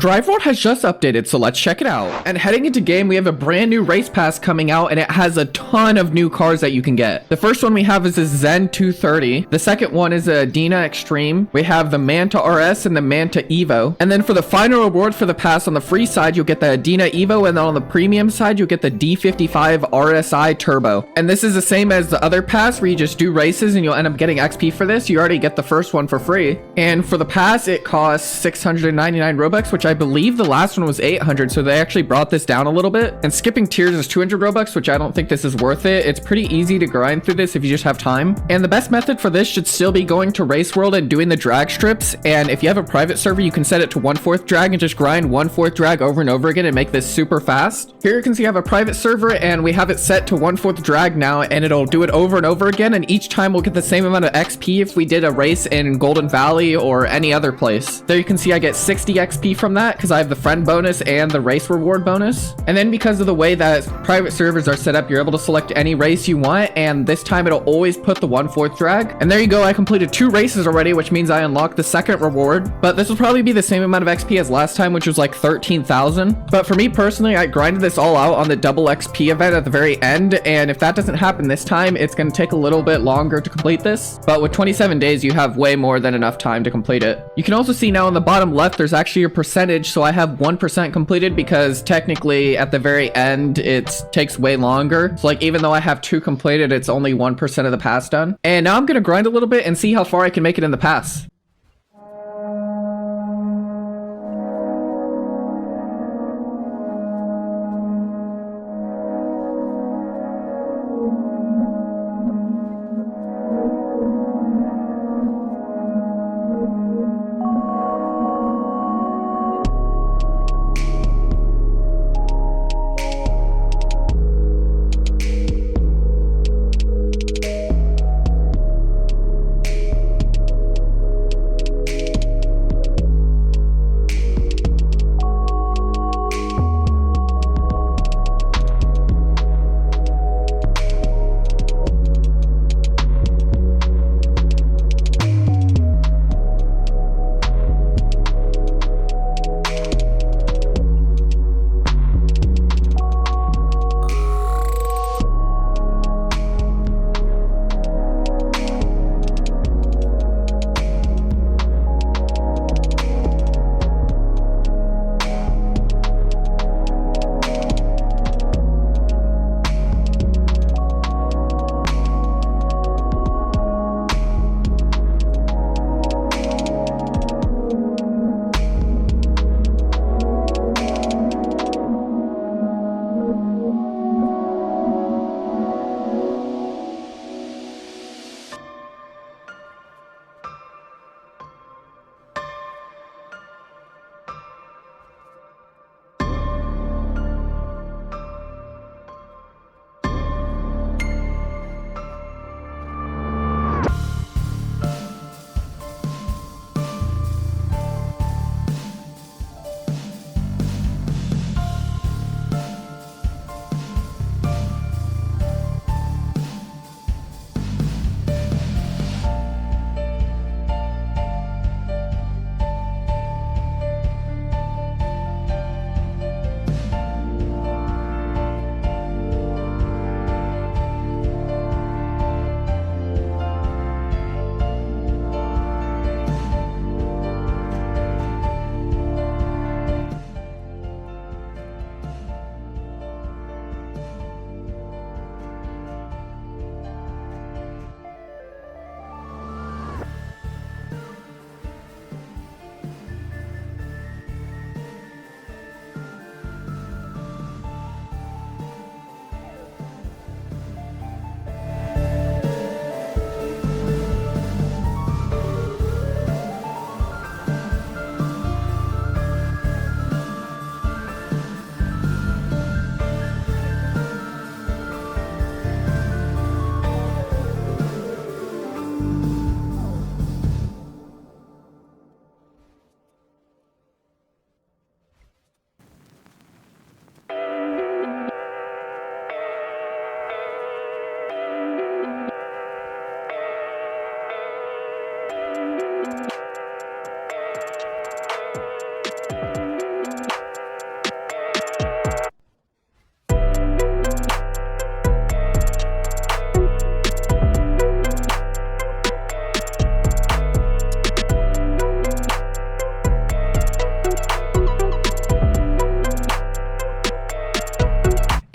Drive World has just updated, so let's check it out. And heading into game, we have a brand new race pass coming out, and it has a ton of new cars that you can get. The first one we have is a Zen 230. The second one is a Dina Extreme. We have the Manta RS and the Manta Evo. And then for the final reward for the pass, on the free side, you'll get the Dina Evo, and then on the premium side, you'll get the D55 RSI Turbo. And this is the same as the other pass where you just do races and you'll end up getting XP for this. You already get the first one for free. And for the pass, it costs 699 Robux, which I believe the last one was 800, so they actually brought this down a little bit. And skipping tiers is 200 Robux, which I don't think this is worth it. It's pretty easy to grind through this if you just have time. And the best method for this should still be going to Race World and doing the drag strips. And if you have a private server, you can set it to 1/4 drag and just grind 1/4 drag over and over again and make this super fast. Here you can see I have a private server and we have it set to 1/4 drag now, and it'll do it over and over again. And each time we'll get the same amount of XP if we did a race in Golden Valley or any other place. There you can see I get 60 XP from that because I have the friend bonus and the race reward bonus. And then because of the way that private servers are set up, you're able to select any race you want, and this time it'll always put the 1/4 drag. And there you go, I completed 2 races already, which means I unlocked the second reward. But this will probably be the same amount of XP as last time, which was like 13,000. But for me personally, I grinded this all out on the double XP event at the very end, and if that doesn't happen this time, it's going to take a little bit longer to complete this. But with 27 days, you have way more than enough time to complete it. You can also see now on the bottom left, there's actually a percentage, so I have 1% completed because technically at the very end, it takes way longer. So like even though I have 2 completed, it's only 1% of the pass done. And now I'm going to grind a little bit and see how far I can make it in the pass.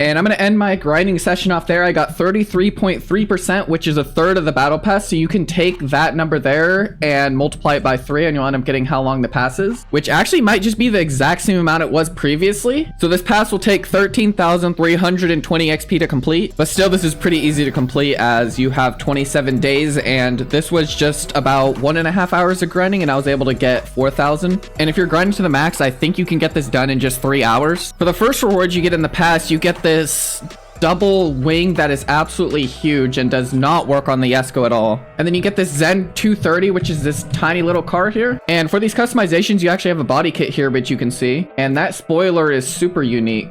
And I'm going to end my grinding session off there. I got 33.3%, which is a third of the battle pass. So you can take that number there and multiply it by 3 and you'll end up getting how long the pass is, which actually might just be the exact same amount it was previously. So this pass will take 13,320 XP to complete, but still this is pretty easy to complete as you have 27 days. And this was just about 1.5 hours of grinding and I was able to get 4,000. And if you're grinding to the max, I think you can get this done in just 3 hours. For the first reward you get in the pass, you get this double wing that is absolutely huge and does not work on the Esco at all. And then you get this Zen 230, which is this tiny little car here. And for these customizations, you actually have a body kit here, which you can see. And that spoiler is super unique.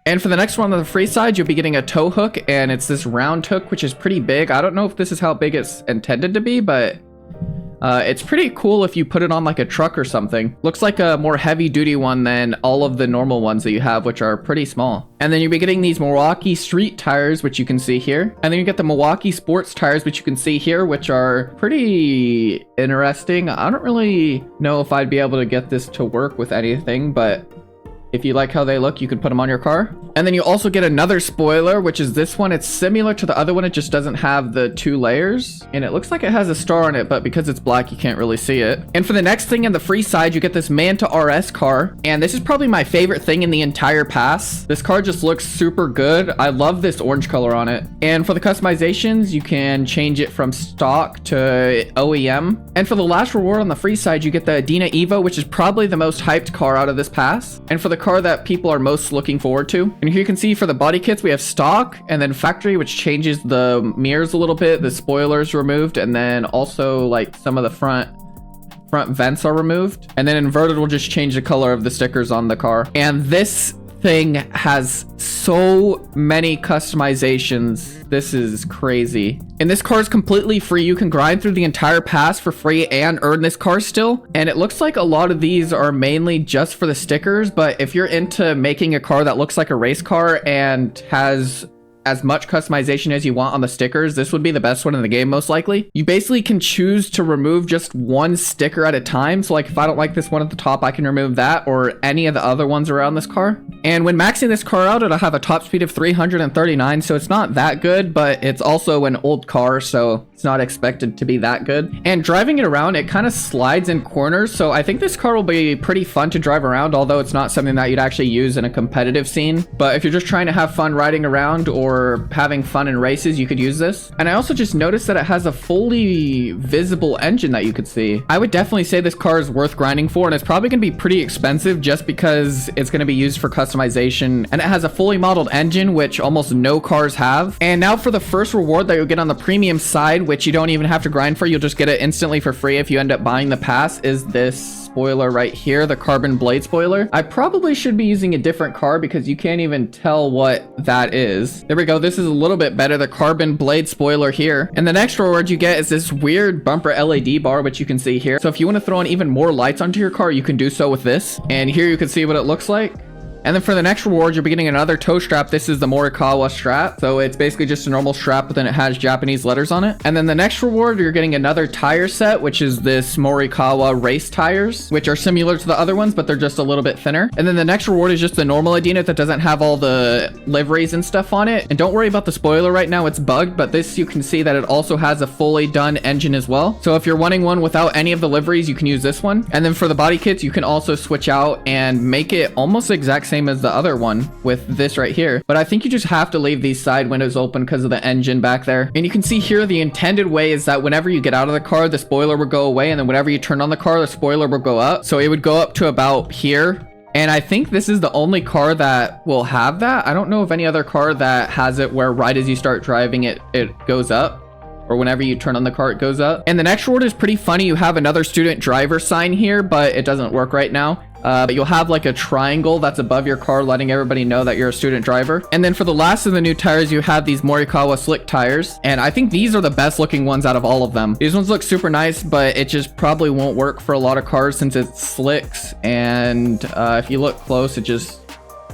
And for the next one on the free side, you'll be getting a tow hook, and it's this round hook, which is pretty big. I don't know if this is how big it's intended to be, but it's pretty cool if you put it on like a truck or something. Looks like a more heavy duty one than all of the normal ones that you have, which are pretty small. And then you'll be getting these Milwaukee street tires, which you can see here. And then you get the Milwaukee sports tires, which you can see here, which are pretty interesting. I don't really know if I'd be able to get this to work with anything, but if you like how they look, you can put them on your car. And then you also get another spoiler, which is this one. It's similar to the other one. It just doesn't have the 2 layers. And it looks like it has a star on it, but because it's black, you can't really see it. And for the next thing in the free side, you get this Manta RS car. And this is probably my favorite thing in the entire pass. This car just looks super good. I love this orange color on it. And for the customizations, you can change it from stock to OEM. And for the last reward on the free side, you get the Adina Evo, which is probably the most hyped car out of this pass. And for the car that people are most looking forward to. And here you can see for the body kits, we have stock and then factory, which changes the mirrors a little bit. The spoilers removed, and then also like some of the front vents are removed. And then inverted will just change the color of the stickers on the car. And this thing has so many customizations. This is crazy. And this car is completely free. You can grind through the entire pass for free and earn this car still. And it looks like a lot of these are mainly just for the stickers, but if you're into making a car that looks like a race car and has as much customization as you want on the stickers, this would be the best one in the game most likely. You basically can choose to remove just one sticker at a time. So like if I don't like this one at the top, I can remove that or any of the other ones around this car. And when maxing this car out, it'll have a top speed of 339, so it's not that good, but it's also an old car, so it's not expected to be that good. And driving it around, it kind of slides in corners, so I think this car will be pretty fun to drive around, although it's not something that you'd actually use in a competitive scene. But if you're just trying to have fun riding around or having fun in races, you could use this. And I also just noticed that it has a fully visible engine that you could see. I would definitely say this car is worth grinding for, and it's probably going to be pretty expensive just because it's going to be used for customization, and it has a fully modeled engine, which almost no cars have. And now for the first reward that you'll get on the premium side, which you don't even have to grind for, you'll just get it instantly for free if you end up buying the pass, is this spoiler right here, the carbon blade spoiler. I probably should be using a different car because you can't even tell what that is. There we go. This is a little bit better, the carbon blade spoiler here. And the next reward you get is this weird bumper LED bar, which you can see here. So if you want to throw in even more lights onto your car, you can do so with this. And here you can see what it looks like. And then for the next reward, you'll be getting another toe strap. This is the Morikawa strap. So it's basically just a normal strap, but then it has Japanese letters on it. And then the next reward, you're getting another tire set, which is this Morikawa race tires, which are similar to the other ones, but they're just a little bit thinner. And then the next reward is just the normal Adina that doesn't have all the liveries and stuff on it. And don't worry about the spoiler right now, it's bugged, but this you can see that it also has a fully done engine as well. So if you're wanting one without any of the liveries, you can use this one. And then for the body kits, you can also switch out and make it almost the exact same as the other one with this right here. But I think you just have to leave these side windows open because of the engine back there. And you can see here the intended way is that whenever you get out of the car, the spoiler will go away, and then whenever you turn on the car, the spoiler will go up. So it would go up to about here. And I think this is the only car that will have that. I don't know of any other car that has it where right as you start driving it goes up, or whenever you turn on the car, it goes up. And the next reward is pretty funny. You have another student driver sign here, but it doesn't work right now. But you'll have like a triangle that's above your car letting everybody know that you're a student driver. And then for the last of the new tires, you have these Morikawa slick tires. And I think these are the best looking ones out of all of them. These ones look super nice, but it just probably won't work for a lot of cars since it slicks. And if you look close,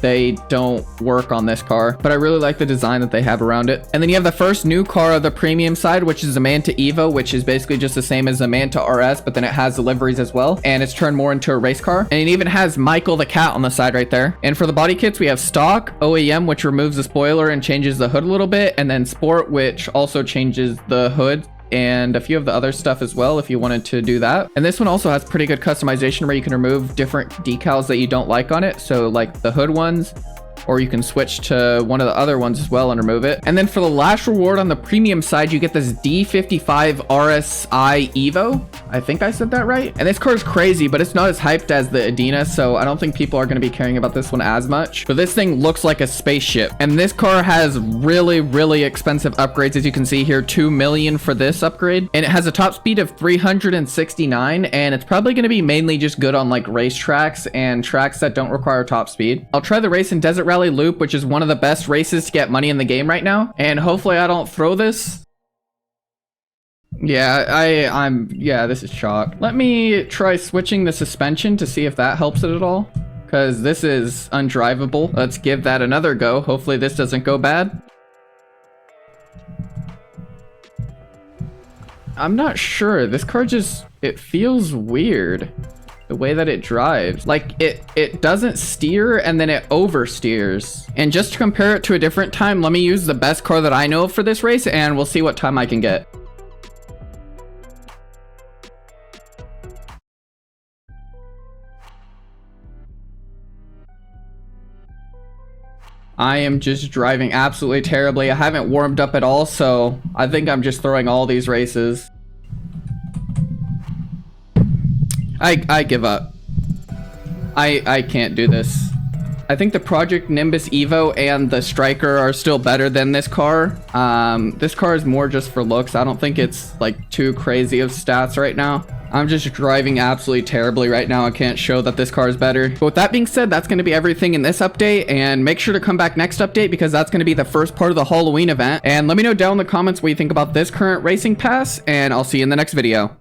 they don't work on this car, but I really like the design that they have around it. And then you have the first new car of the premium side, which is a Manta Evo, which is basically just the same as a Manta RS, but then it has the liveries as well, and it's turned more into a race car. And it even has Michael the cat on the side right there. And for the body kits, we have stock, OEM, which removes the spoiler and changes the hood a little bit, and then sport, which also changes the hood and a few of the other stuff as well if you wanted to do that. And this one also has pretty good customization where you can remove different decals that you don't like on it, so like the hood ones, or you can switch to one of the other ones as well and remove it. And then for the last reward on the premium side, you get this D55 RSI Evo. I think I said that right. And this car is crazy, but it's not as hyped as the Adina, so I don't think people are going to be caring about this one as much. But this thing looks like a spaceship. And this car has really, really expensive upgrades. As you can see here, 2 million for this upgrade. And it has a top speed of 369, and it's probably going to be mainly just good on like race tracks and tracks that don't require top speed. I'll try the race in Desert Rally Loop, which is one of the best races to get money in the game right now, and hopefully I don't throw this. Yeah, this is chalk. Let me try switching the suspension to see if that helps it at all, because this is undrivable. Let's give that another go. Hopefully this doesn't go bad. I'm not sure. This car just, it feels weird. The way that it drives, like it doesn't steer and then it oversteers. And just to compare it to a different time, let me use the best car that I know of for this race and we'll see what time I can get. I am just driving absolutely terribly. I haven't warmed up at all, so I think I'm just throwing all these races. I give up. I can't do this. I think the Project Nimbus Evo and the Striker are still better than this car. This car is more just for looks. I don't think it's like too crazy of stats right now. I'm just driving absolutely terribly right now. I can't show that this car is better. But with that being said, that's going to be everything in this update. And make sure to come back next update because that's going to be the first part of the Halloween event. And let me know down in the comments what you think about this current racing pass. And I'll see you in the next video.